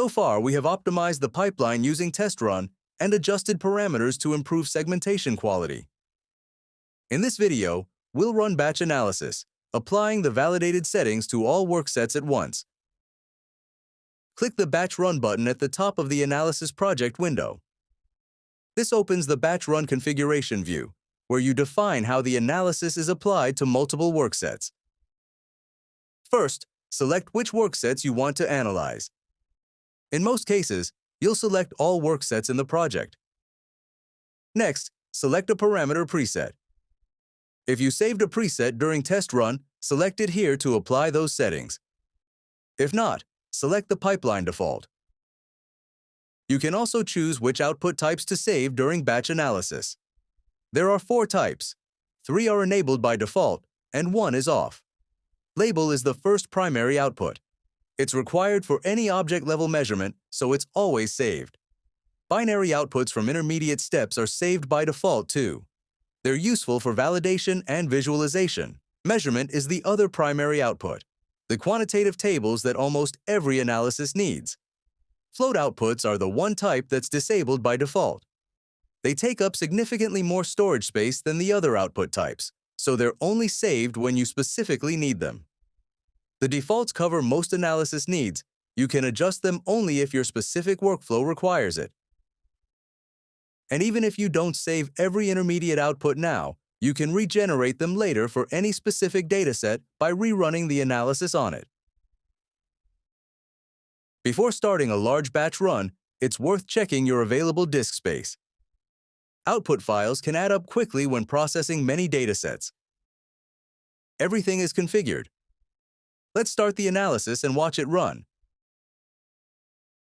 So far, we have optimized the pipeline using test run and adjusted parameters to improve segmentation quality. In this video, we'll run batch analysis, applying the validated settings to all worksets at once. Click the Batch Run button at the top of the Analysis Project window. This opens the Batch Run configuration view, where you define how the analysis is applied to multiple worksets. First, select which worksets you want to analyze. In most cases, you'll select all worksets in the project. Next, select a parameter preset. If you saved a preset during test run, select it here to apply those settings. If not, select the pipeline default. You can also choose which output types to save during batch analysis. There are 4 types. 3 are enabled by default, and 1 is off. Label is the first primary output. It's required for any object-level measurement, so it's always saved. Binary outputs from intermediate steps are saved by default too. They're useful for validation and visualization. Measurement is the other primary output, the quantitative tables that almost every analysis needs. Float outputs are the one type that's disabled by default. They take up significantly more storage space than the other output types, so they're only saved when you specifically need them. The defaults cover most analysis needs. You can adjust them only if your specific workflow requires it. And even if you don't save every intermediate output now, you can regenerate them later for any specific dataset by rerunning the analysis on it. Before starting a large batch run, it's worth checking your available disk space. Output files can add up quickly when processing many datasets. Everything is configured. Let's start the analysis and watch it run.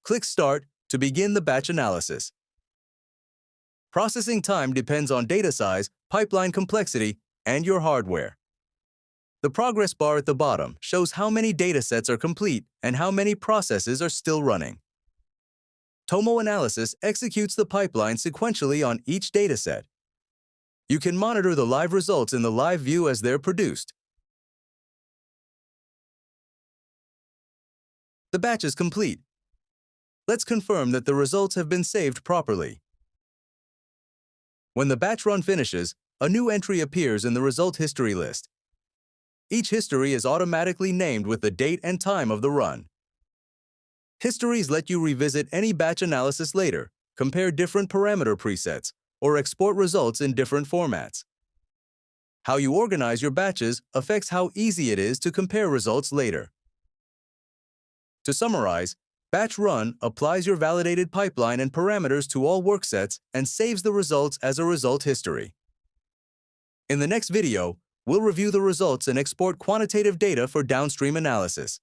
Click Start to begin the batch analysis. Processing time depends on data size, pipeline complexity, and your hardware. The progress bar at the bottom shows how many datasets are complete and how many processes are still running. TomoAnalysis executes the pipeline sequentially on each dataset. You can monitor the live results in the live view as they're produced. The batch is complete. Let's confirm that the results have been saved properly. When the batch run finishes, a new entry appears in the result history list. Each history is automatically named with the date and time of the run. Histories let you revisit any batch analysis later, compare different parameter presets, or export results in different formats. How you organize your batches affects how easy it is to compare results later. To summarize, Batch Run applies your validated pipeline and parameters to all worksets and saves the results as a result history. In the next video, we'll review the results and export quantitative data for downstream analysis.